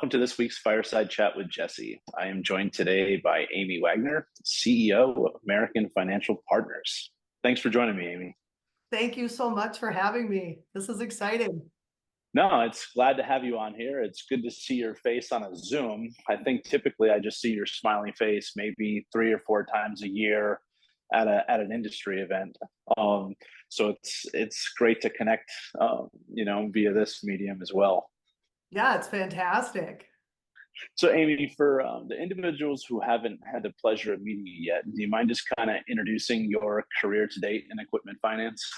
welcome to this week's Fireside Chat with Jesse. I am joined today by Amy Wagner, CEO of American Financial Partners. Thanks for joining me, Amy. Thank you so much for having me. This is exciting. No, it's glad to have you on here. It's good to see your face on a Zoom. I think typically I just see your smiling face maybe 3 or 4 times a year at an industry event. So it's great to connect, via this medium as well. Yeah, it's fantastic. So, Amy, for the individuals who haven't had the pleasure of meeting you yet, do you mind just kind of introducing your career to date in equipment finance?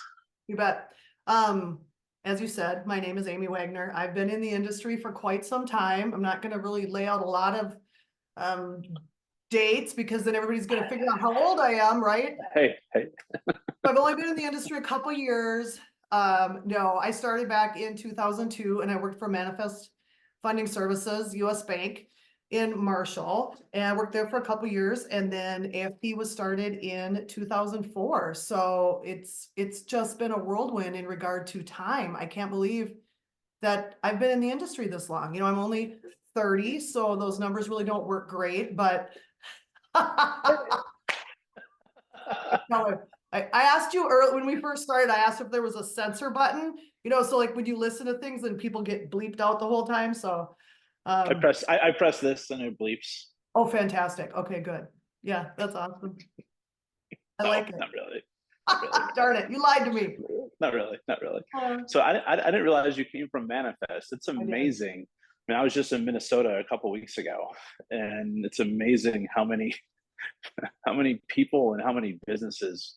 You bet. As you said, my name is Amy Wagner. I've been in the industry for quite some time. I'm not going to really lay out a lot of dates because then everybody's going to figure out how old I am, right? Hey. I've only been in the industry a couple years. No, I started back in 2002 and I worked for Manifest Funding Services, US Bank in Marshall, and I worked there for a couple years, and then AFP was started in 2004. So it's just been a whirlwind in regard to time. I can't believe that I've been in the industry this long. You know, I'm only 30, so those numbers really don't work great, but no, I asked you earlier when we first started, I asked if there was a censor button, so like when you listen to things and people get bleeped out the whole time. So I press this and it bleeps. Oh, fantastic. Okay, good. Yeah, that's awesome. I like it. Not really. Darn it, you lied to me. Not really. So I didn't realize you came from Manifest. It's amazing. I mean, I was just in Minnesota a couple weeks ago, and it's amazing how many people and how many businesses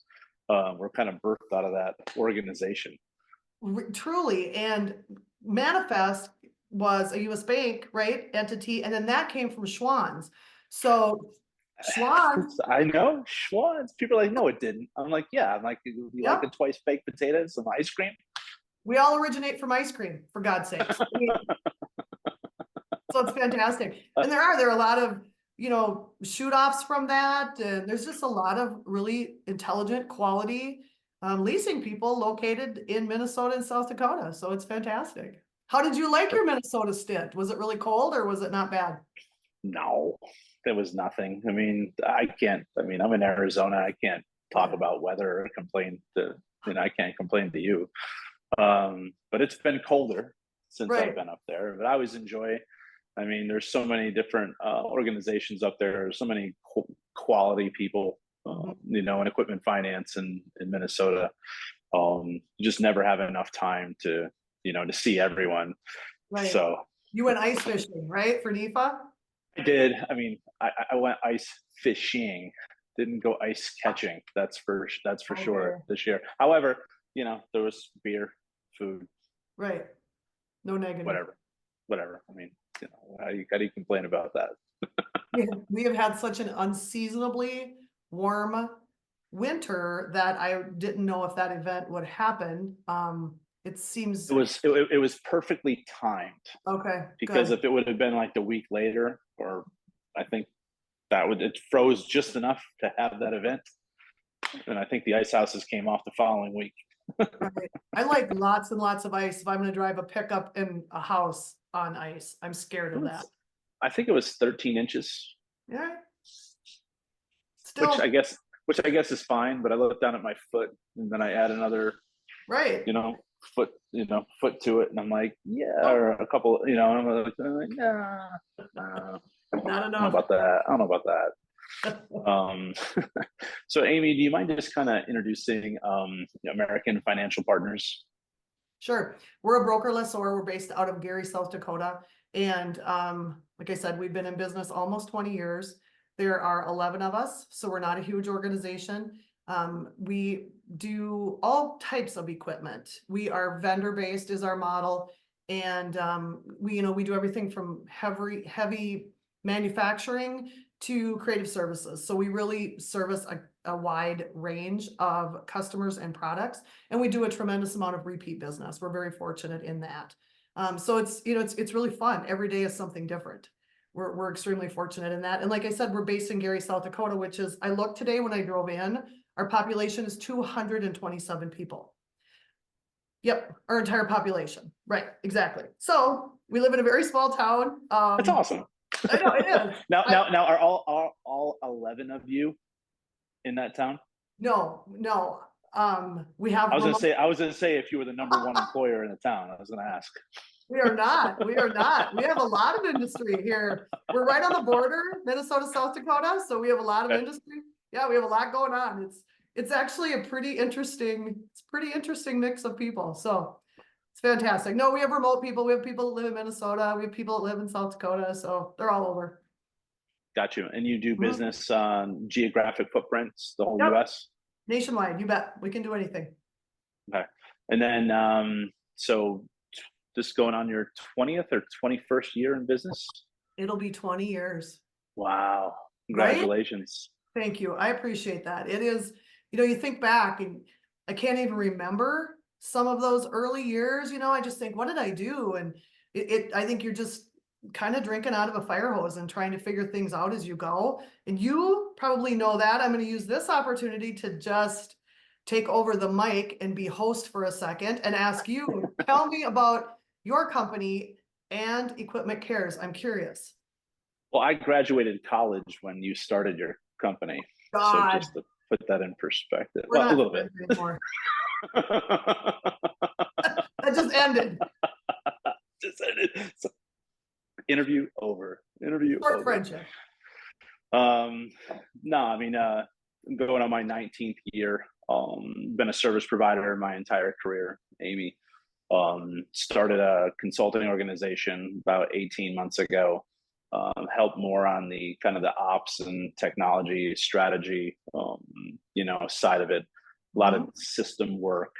were kind of birthed out of that organization. Truly. And Manifest was a US Bank, right, entity, and then that came from Schwann's. So Schwann's. I know, Schwann's. People are like, no, it didn't. I'm like, yeah. I'm like, you like a twice baked potato and some ice cream? We all originate from ice cream, for God's sakes. So it's fantastic. And there are a lot of, shoot offs from that. And there's just a lot of really intelligent, quality leasing people located in Minnesota and South Dakota. So it's fantastic. How did you like your Minnesota stint? Was it really cold or was it not bad? No, there was nothing. I mean, I'm in Arizona. I can't talk about weather or I can't complain to you. But it's been colder since I've been up there. But I always enjoy. I mean, there's so many different organizations up there. So many quality people, in equipment finance in Minnesota. You just never have enough time to see everyone. Right. So you went ice fishing, right, for NIFA? I did. I mean, I went ice fishing. Didn't go ice catching. That's for sure this year. However, there was beer, food. Right. No negative. Whatever. I mean, how do you complain about that? We have had such an unseasonably warm winter that I didn't know if that event would happen. It seems it was perfectly timed. Okay. Because good. if it would have been like the week later, or I think it froze just enough to have that event. And I think the ice houses came off the following week. Right. I like lots and lots of ice if I'm going to drive a pickup in a house on ice. I'm scared of that. I think it was 13 inches. Yeah. Still, which I guess is fine, but I looked down at my foot and then I add another foot to it, and I'm like, or a couple, and I'm like, nah, not enough. I don't know about that. So Amy, do you mind just kind of introducing American Financial Partners? Sure. We're a broker lessor. We're based out of Gary, South Dakota. And like I said, we've been in business almost 20 years. There are 11 of us, so we're not a huge organization. We do all types of equipment. We are vendor-based is our model. And we do everything from heavy manufacturing to creative services. So we really service a wide range of customers and products, and we do a tremendous amount of repeat business. We're very fortunate in that. So it's really fun. Every day is something different. We're extremely fortunate in that. And like I said, we're based in Gary, South Dakota, which is, I looked today when I drove in, our population is 227 people. Yep, our entire population. Right, exactly. So, We live in a very small town. That's awesome. I know it is. Now, are all 11 of you in that town? No. We have remote. I was gonna say if you were the number one employer in the town, I was gonna ask. We are not. We are not. We have a lot of industry here. We're right on the border, Minnesota, South Dakota. So we have a lot of industry. Yeah, we have a lot going on. It's actually a pretty interesting mix of people. So it's fantastic. No, we have remote people. We have people that live in Minnesota. We have people that live in South Dakota. So they're all over. Got you. And you do business on geographic footprints, the whole US? Nationwide, you bet. We can do anything. Okay. And then so just going on your 20th or 21st year in business? It'll be 20 years. Wow. Congratulations. Right? Thank you. I appreciate that. It is, you think back and I can't even remember some of those early years. I just think, what did I do? And I think you're just kind of drinking out of a fire hose and trying to figure things out as you go. And you probably know that. I'm going to use this opportunity to just take over the mic and be host for a second and ask you, tell me about your company and Equipment Cares. I'm curious. Well, I graduated college when you started your company. God. So just to put that in perspective. We're Well, a little bit. Anymore. That just ended. So, interview over. Short friendship. No, I mean, I'm going on my 19th year. Been a service provider my entire career, Amy. Started a consulting organization about 18 months ago. Helped more on the kind of the ops and technology strategy, side of it. A lot of system work,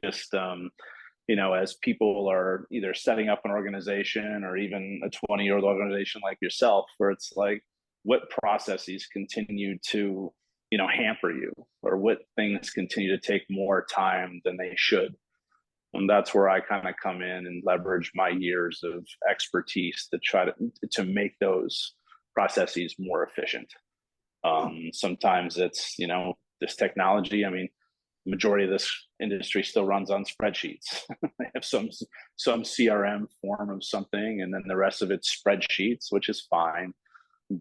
just, as people are either setting up an organization or even a 20-year-old organization like yourself, where it's like, what processes continue to, hamper you, or what things continue to take more time than they should. And that's where I kind of come in and leverage my years of expertise to try to make those processes more efficient. Sometimes it's, this technology. I mean, the majority of this industry still runs on spreadsheets. They have some CRM form of something, and then the rest of it's spreadsheets, which is fine.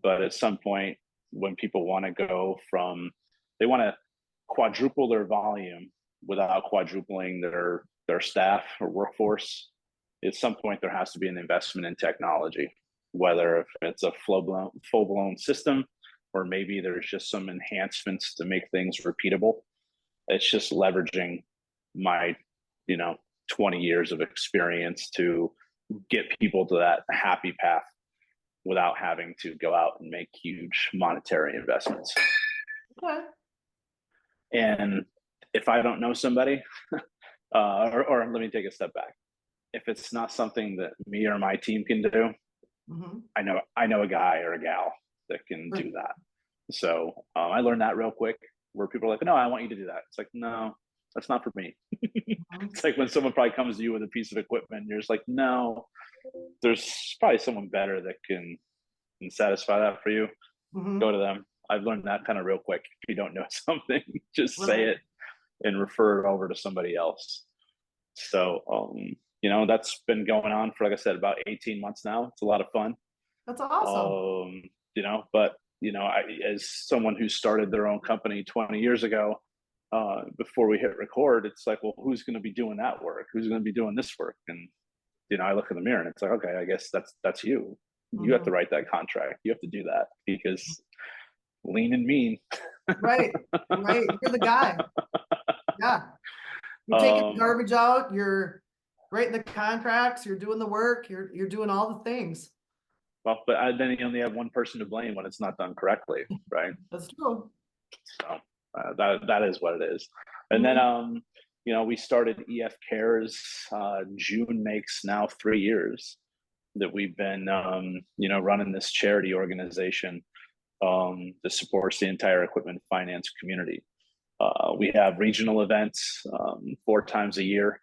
But at some point, when people want to they want to quadruple their volume without quadrupling their staff or workforce, at some point there has to be an investment in technology, whether if it's a full-blown system, or maybe there's just some enhancements to make things repeatable. It's just leveraging my 20 years of experience to get people to that happy path without having to go out and make huge monetary investments. Okay. And if I don't know somebody, or let me take a step back. If it's not something that me or my team can do, I know a guy or a gal that can do that. So I learned that real quick, where people are like, no, I want you to do that. It's like, no, that's not for me. It's like when someone probably comes to you with a piece of equipment, you're just like, no, there's probably someone better that can satisfy that for you. Go to them. I've learned that kind of real quick. If you don't know something, just say it and refer it over to somebody else. So, that's been going on for, like I said, about 18 months now. It's a lot of fun. That's awesome. But, as someone who started their own company 20 years ago, before we hit record, it's like, well, who's going to be doing that work? Who's going to be doing this work? And, I look in the mirror and it's like, okay, I guess that's you. You have to write that contract. You have to do that, because lean and mean. Right. You're the guy. Yeah. You're taking the garbage out. You're writing the contracts. You're doing the work. You're doing all the things. Well, but then you only have one person to blame when it's not done correctly, right? That's true. So that is what it is. And then we started EF Cares. June makes now 3 years that we've been running this charity organization that supports the entire equipment finance community. We have regional events 4 times a year,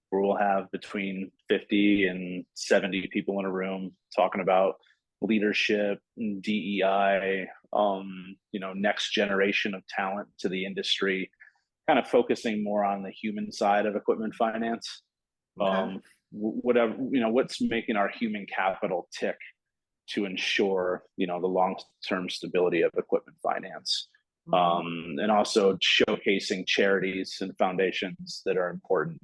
where we'll have between 50 and 70 people in a room talking about leadership, DEI, next generation of talent to the industry, kind of focusing more on the human side of equipment finance. Okay. whatever, what's making our human capital tick to ensure, the long-term stability of equipment finance. And also showcasing charities and foundations that are important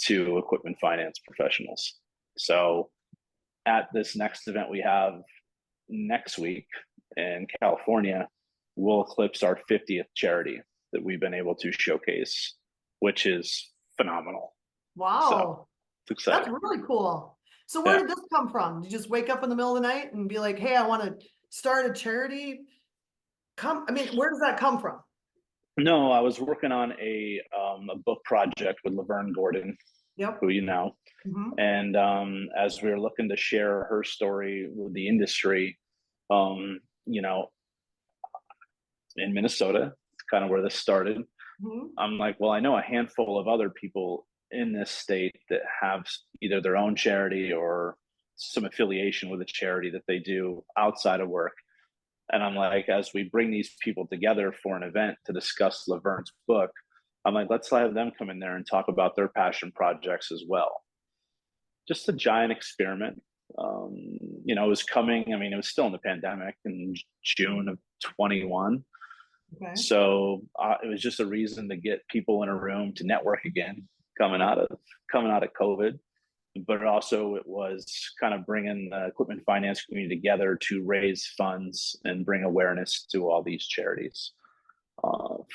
to equipment finance professionals. So at this next event we have next week in California, we'll eclipse our 50th charity that we've been able to showcase, which is phenomenal. Wow. So it's exciting. That's really cool. So where did this come from? Did you just wake up in the middle of the night and be like, hey, I want to start a charity? Where does that come from? No, I was working on a book project with Laverne Gordon, who you know. And as we were looking to share her story with the industry, in Minnesota, it's kind of where this started. I'm like, well, I know a handful of other people in this state that have either their own charity or some affiliation with a charity that they do outside of work. And I'm like, as we bring these people together for an event to discuss Laverne's book, I'm like, let's have them come in there and talk about their passion projects as well. Just a giant experiment. It was coming. It was still in the pandemic in June of 21. Okay. So it was just a reason to get people in a room to network again, coming out of COVID. But also it was kind of bringing the equipment finance community together to raise funds and bring awareness to all these charities.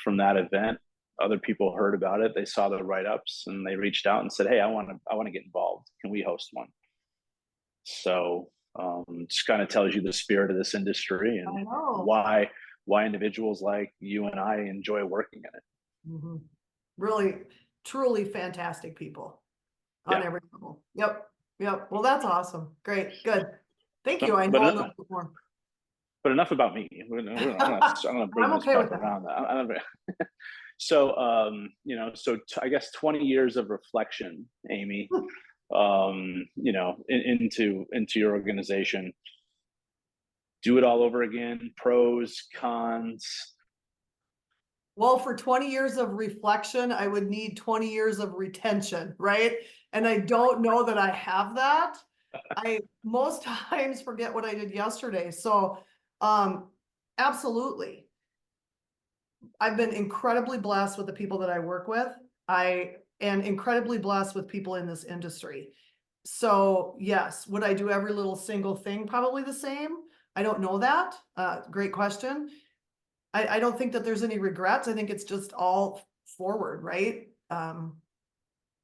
From that event, other people heard about it. They saw the write-ups and they reached out and said, hey, I want to get involved. Can we host one? So just kind of tells you the spirit of this industry and why individuals like you and I enjoy working in it. Really, truly fantastic people on every level. Yep. Well, that's awesome. Great. Good. Thank you. I know a little bit more. But enough about me. I'm gonna bring this back around. So, I guess 20 years of reflection, Amy, into your organization. Do it all over again. Pros, cons. Well, for 20 years of reflection, I would need 20 years of retention, right? And I don't know that I have that. I most times forget what I did yesterday. So, absolutely. I've been incredibly blessed with the people that I work with. I am incredibly blessed with people in this industry. So yes, would I do every little single thing probably the same? I don't know that. Great question. I don't think that there's any regrets. I think it's just all forward, right?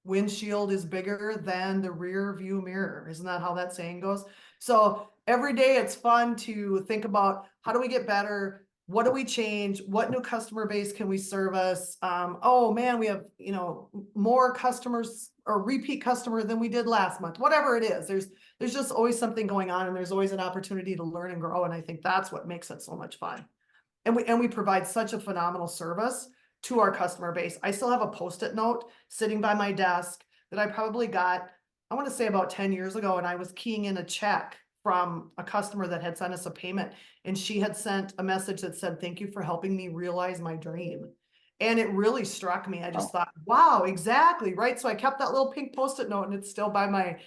Windshield is bigger than the rear view mirror. Isn't that how that saying goes? So every day it's fun to think about how do we get better? What do we change? What new customer base can we service? Oh man, we have, more customers or repeat customer than we did last month, whatever it is. There's just always something going on and there's always an opportunity to learn and grow. And I think that's what makes it so much fun. And we provide such a phenomenal service to our customer base. I still have a Post-it note sitting by my desk that I probably got, I want to say about 10 years ago, and I was keying in a check from a customer that had sent us a payment, and she had sent a message that said, thank you for helping me realize my dream. And it really struck me. I just thought, wow, exactly, right? So I kept that little pink Post-it note and it's still right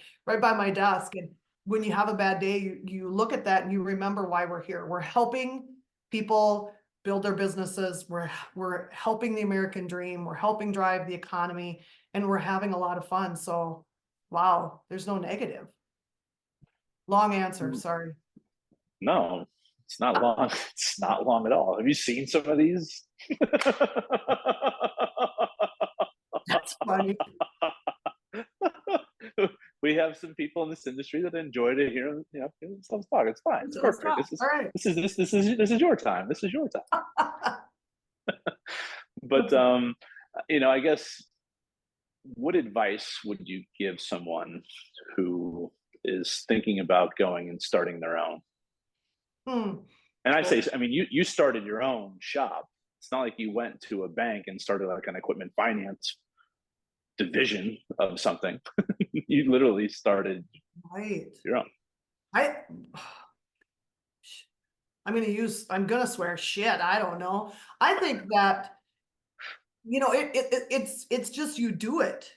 by my desk. And when you have a bad day, you look at that and you remember why we're here. We're helping people build their businesses. We're helping the American dream. We're helping drive the economy, and we're having a lot of fun. So, wow, there's no negative. Long answer, sorry. No, it's not long. It's not long at all. Have you seen some of these? That's funny. We have some people in this industry that enjoy to hear, stuff talk. It's fine. It's perfect. This is your time. This is your time. But I guess, what advice would you give someone who is thinking about going and starting their own? And I say, you started your own shop. It's not like you went to a bank and started like an equipment finance division of something. You literally started your own. I'm gonna swear shit. I don't know. I think that, it's just, you do it.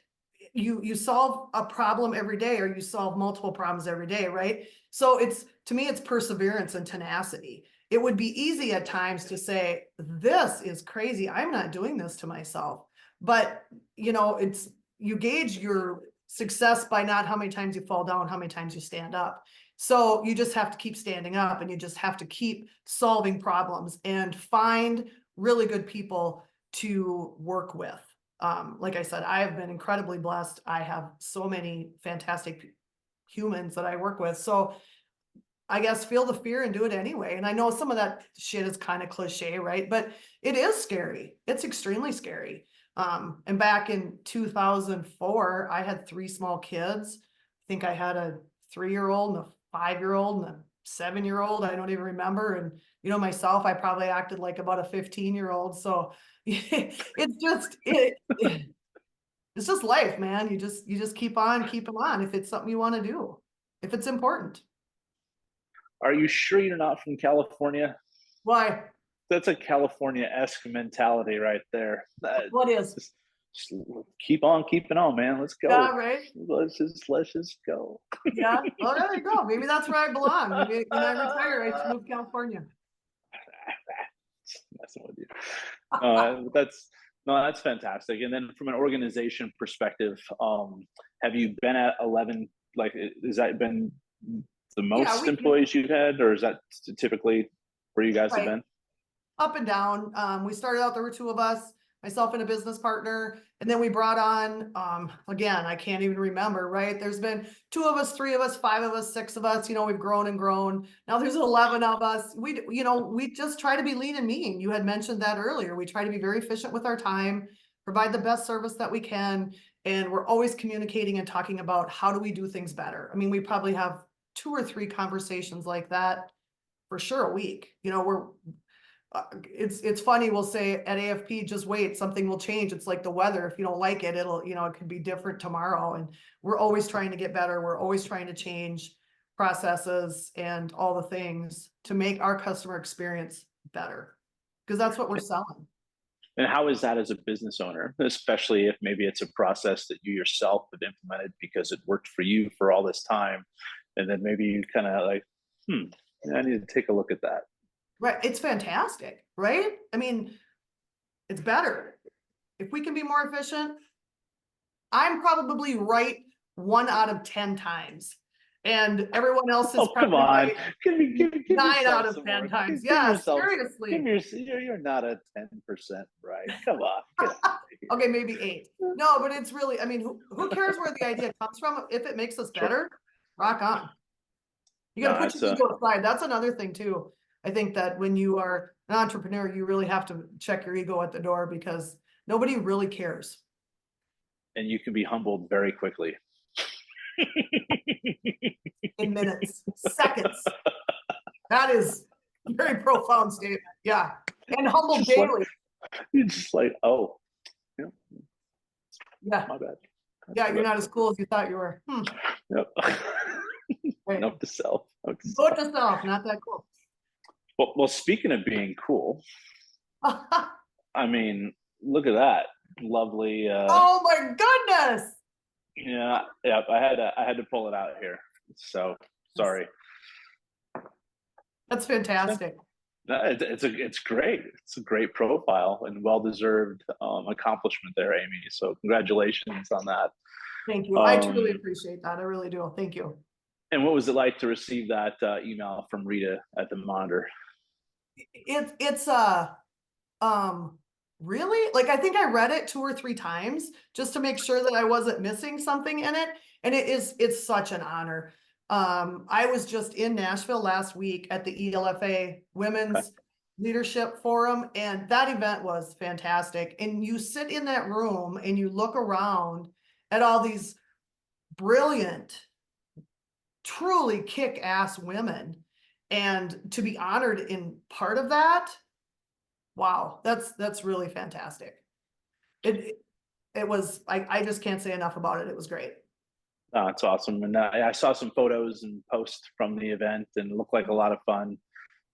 you solve a problem every day, or you solve multiple problems every day, right? So to me, it's perseverance and tenacity. It would be easy at times to say, this is crazy, I'm not doing this to myself. But you gauge your success by not how many times you fall down, how many times you stand up. So you just have to keep standing up, and you just have to keep solving problems and find really good people to work with. Like I said, I have been incredibly blessed. I have so many fantastic humans that I work with. So I guess feel the fear and do it anyway. And I know some of that shit is kind of cliche, right? But it is scary. It's extremely scary. And back in 2004, I had 3 small kids. I think I had a 3-year-old and a 5-year-old and a 7-year-old. I don't even remember. And myself, I probably acted like about a 15-year-old. So it's just life, man. You just keep on keeping on if it's something you want to do, if it's important. Are you sure you're not from California? Why? That's a California-esque mentality right there. What is? Just keep on keeping on, man. Let's go. Yeah, right. Let's just go. Yeah. Well, there you go. Maybe that's where I belong. Maybe when I retire, I should move to California. Messing with you. That's fantastic. And then from an organization perspective, have you been at 11? Like, has that been the most employees you've had, or is that typically where you guys have been? Up and down. We started out, there were 2 of us, myself and a business partner, and then we brought on, again, I can't even remember, right? There's been 2 of us, 3 of us, 5 of us, 6 of us, we've grown and grown. Now there's 11 of us. We just try to be lean and mean. You had mentioned that earlier. We try to be very efficient with our time, provide the best service that we can. And we're always communicating and talking about how do we do things better. I mean, we probably have 2 or 3 conversations like that for sure a week. It's funny, we'll say at AFP, just wait, something will change. It's like the weather. If you don't like it, it could be different tomorrow. And we're always trying to get better. We're always trying to change processes and all the things to make our customer experience better, because that's what we're selling. And how is that as a business owner, especially if maybe it's a process that you yourself have implemented because it worked for you for all this time, and then maybe you kind of like, I need to take a look at that. Right. It's fantastic, right? I mean, it's better. If we can be more efficient, I'm probably right 1 out of 10 times. And everyone else is probably right give 9 out of 10 times. Yeah, seriously. You're not a 10% right. Come on. Okay, maybe 8. No, but it's really, I mean, who cares where the idea comes from? If it makes us better, rock on. You got to put your ego aside. That's another thing too. I think that when you are an entrepreneur, you really have to check your ego at the door, because nobody really cares. And you can be humbled very quickly. In minutes, seconds. That is a very profound statement. Yeah. And humbled daily. You're just like, oh, yeah. My bad. Yeah, you're not as cool as you thought you were. Yep. Right. Note to self. Note to self, not that cool. Well, speaking of being cool, I mean, look at that lovely. Oh my goodness! Yeah. I had to pull it out here. So sorry. That's fantastic. It's great. It's a great profile and well-deserved accomplishment there, Amy. So congratulations on that. Thank you. I truly appreciate that. I really do. Thank you. And what was it like to receive that email from Rita at the Monitor? It's really, like, I think I read it 2 or 3 times just to make sure that I wasn't missing something in it. And it's such an honor. I was just in Nashville last week at the ELFA Women's Leadership Forum, and that event was fantastic. And you sit in that room and you look around at all these brilliant, truly kick-ass women, and to be honored in part of that, wow, that's really fantastic. It was, I just can't say enough about it. It was great. Oh, it's awesome. And I saw some photos and posts from the event, and it looked like a lot of fun.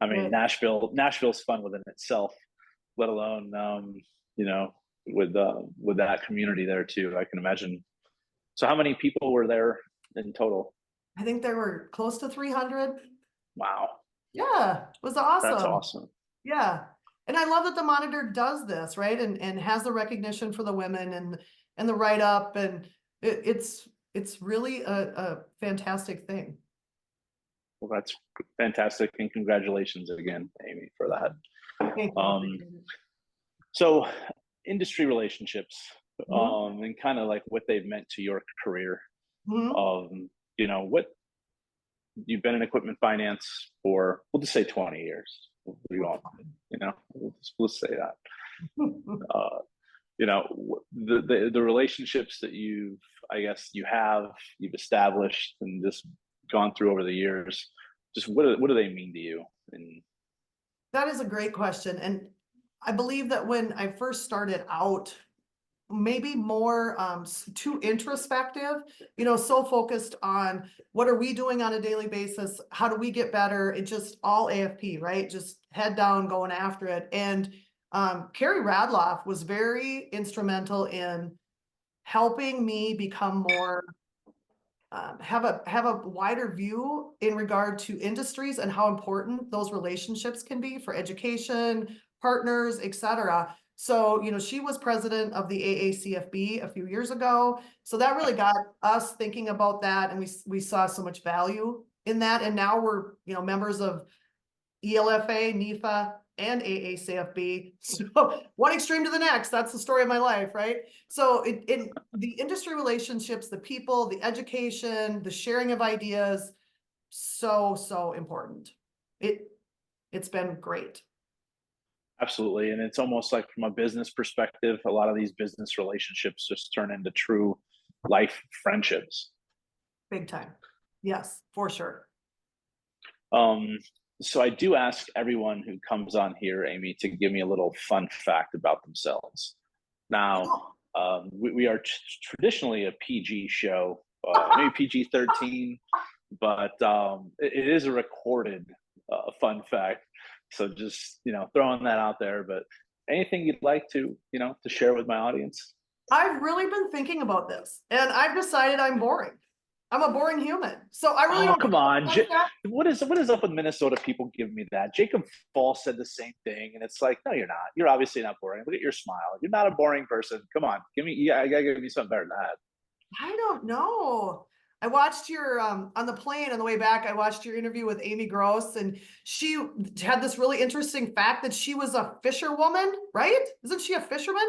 I mean, Nashville's fun within itself, let alone with that community there too. I can imagine So how many people were there in total? I think there were close to 300. Wow, Yeah, it was that's awesome. awesome. Yeah. And I love that the Monitor does this, right? And has the recognition for the women and the write-up, and it's really a fantastic thing. Well, that's fantastic, and congratulations again, Amy, for that. Thank you. Um, so industry relationships, Mhm. and kind of like what they've meant to your career. Mhm. What you've been in equipment finance for, we'll just say 20 years. We won't, we'll say that. Uh, the relationships that you've established and just gone through over the years, just what do they mean to you? And That is a great question. And I believe that when I first started out, maybe more too introspective, so focused on what are we doing on a daily basis? How do we get better? It just all AFP, right? Just head down, going after it. And Carrie Radloff was very instrumental in helping me become more have a wider view in regard to industries and how important those relationships can be for education, partners, etc. So, she was president of the AACFB a few years ago. So that really got us thinking about that. And we saw so much value in that. And now we're, members of ELFA, NEFA, and AACFB. So one extreme to the next. That's the story of my life, right? So in the industry relationships, the people, the education, the sharing of ideas, so important. It's been great. absolutely, and it's almost like from a business perspective, a lot of these business relationships just turn into true life friendships. Big time. Yes, for sure. So I do ask everyone who comes on here, Amy, to give me a little fun fact about themselves. Now, we are traditionally a PG show, maybe PG-13, but it is a recorded fun fact. So just throwing that out there. But anything you'd like to to share with my audience? I've really been thinking about this, and I've decided I'm boring. I'm a boring human. So I really Oh, don't. come on. What is up with Minnesota people giving me that? Jacob Fall said the same thing, and it's like, no, you're not. You're obviously not boring. Look at your smile. You're not a boring person. Come on, I gotta give you something better than that. I don't know. I watched your on the plane on the way back. I watched your interview with Amy Gross, and she had this really interesting fact that she was a fisherwoman, right? Isn't she a fisherman?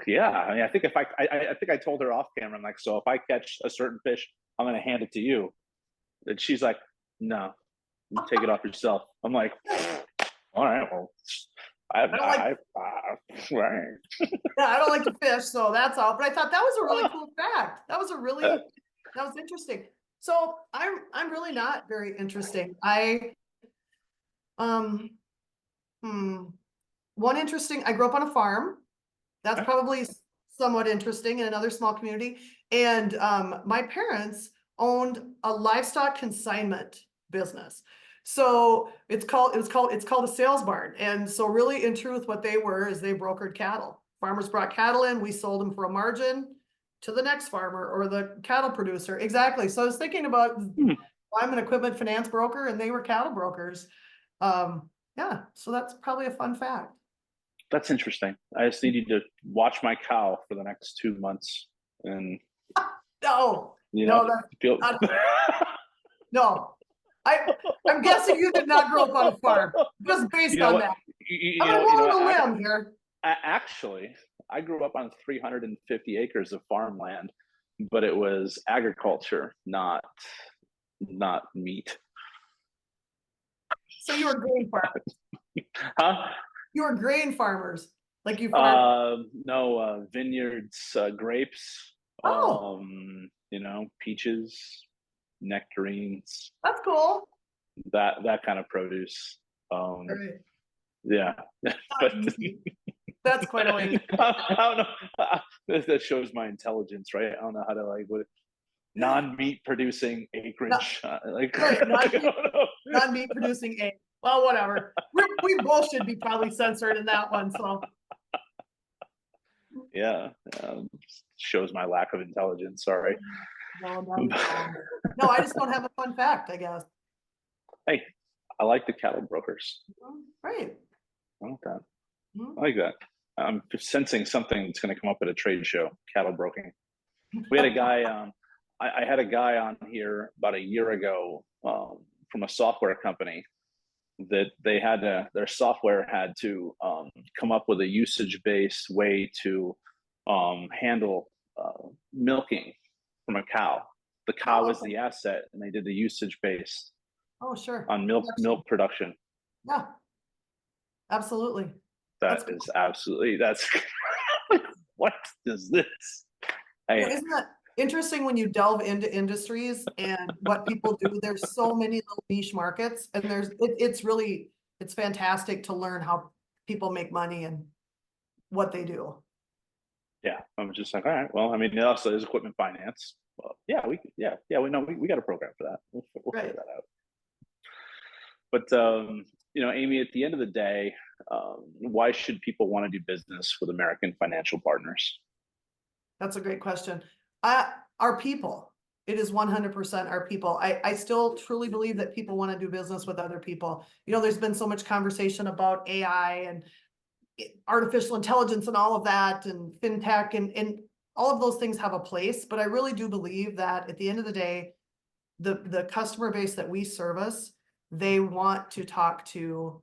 Yeah, I mean, I think I think I told her off camera, I'm like, so if I catch a certain fish, I'm gonna hand it to you. And she's like, no, you take it off yourself. I'm like, all right, well, I don't like. right. Yeah, I don't like to fish, so that's all. But I thought that was a really cool fact. That was interesting. So I'm really not very interesting. Um one interesting. I grew up on a farm. That's probably somewhat interesting in another small community. And my parents owned a livestock consignment business. So it's called a sales barn. And so really in truth, what they were is they brokered cattle. Farmers brought cattle in, we sold them for a margin to the next farmer or the cattle producer. Exactly. So I was thinking about I'm an equipment finance broker and they were cattle brokers. Yeah, so that's probably a fun fact. That's interesting. I just need you to watch my cow for the next 2 months, and No, you know, no, that's feel. no. I'm guessing you did not grow up on a farm, just You based know on what? that. I'm gonna go on a limb here. Actually, I grew up on 350 acres of farmland, but it was agriculture, not meat. So you were grain farmers. Huh? You were grain farmers, like you farmed. No, vineyards, grapes, Oh, peaches, nectarines, that's cool. that kind of produce. All right. Yeah, but Not easy. That's quite a way. I don't know. That shows my intelligence, right? I don't know how to what non-meat producing acreage, Right, I don't know. non-meat producing egg. Well, whatever. We both should be probably censored in that one. So Yeah, shows my lack of intelligence. Sorry. No, no, I just don't have a fun fact, I guess. Hey, I like the cattle brokers. Right. I like that. Mhm. I like that. I'm sensing something that's going to come up at a trade show, cattle broking. We had a guy, I had a guy on here about a year ago from a software company that their software had to come up with a usage-based way to handle milking from a cow. The cow Oh, is okay. the asset, and they did the usage-based Oh, sure. on milk production. Yeah, absolutely. That That's cool. is absolutely that's what is this? You know, Hey, isn't that interesting when you delve into industries and what people do? There's so many little niche markets, and it's really, it's fantastic to learn how people make money and what they do. yeah, I'm just like, all right. Well, I mean, it also is equipment finance. Well, yeah, we know we got a program for that. We'll figure Right. that out. But Amy, at the end of the day, why should people want to do business with American Financial Partners? That's a great question. Our people, it is 100% our people. I still truly believe that people want to do business with other people. You know, there's been so much conversation about AI and artificial intelligence and all of that and fintech and all of those things have a place. But I really do believe that at the end of the day, the customer base that we service, they want to talk to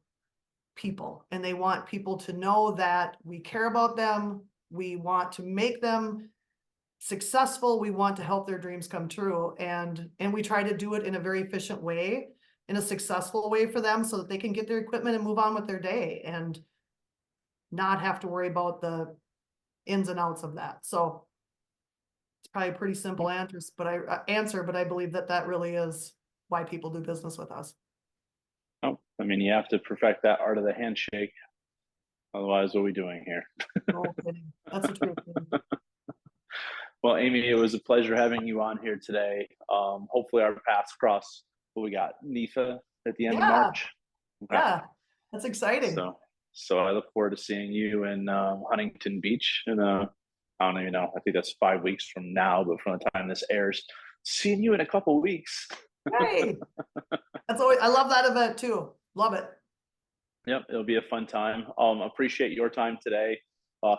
people and they want people to know that we care about them. We want to make them successful. We want to help their dreams come true. And we try to do it in a very efficient way, in a successful way for them so that they can get their equipment and move on with their day and not have to worry about the ins and outs of that. So it's probably a pretty simple answer, but I believe that that really is why people do business with us. Oh, I mean, you have to perfect that art of the handshake. Otherwise, what are we doing here? No kidding. That's the truth. Well, Amy, it was a pleasure having you on here today. Hopefully, our paths cross. What we got, NIFA at the end of Yeah, March. Okay. yeah, that's exciting. So I look forward to seeing you in Huntington Beach in I don't even know. I think that's 5 weeks from now, but from the time this airs, seeing you in a couple of weeks. Hey, that's always, I love that event too. Love it. Yep, it'll be a fun time. Appreciate your time today.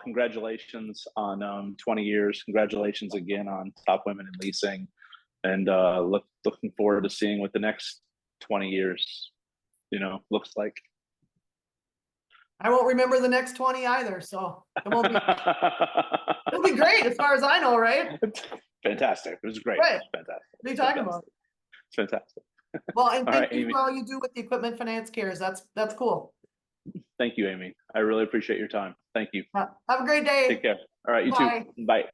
Congratulations on 20 years. Congratulations again on Top Women in Leasing, and looking forward to seeing what the next 20 years, looks like. I won't remember the next 20 either, so it won't be. It'll be great as far as I know, right? Fantastic. It was great. Right. It was fantastic. What are you talking about? It's fantastic. Well, and All thank right, you Amy. for all you do with the Equipment Finance Cares. That's cool. Thank you, Amy. I really appreciate your time. Thank you. Have a great day. Take care. All right, you Bye. too. Bye.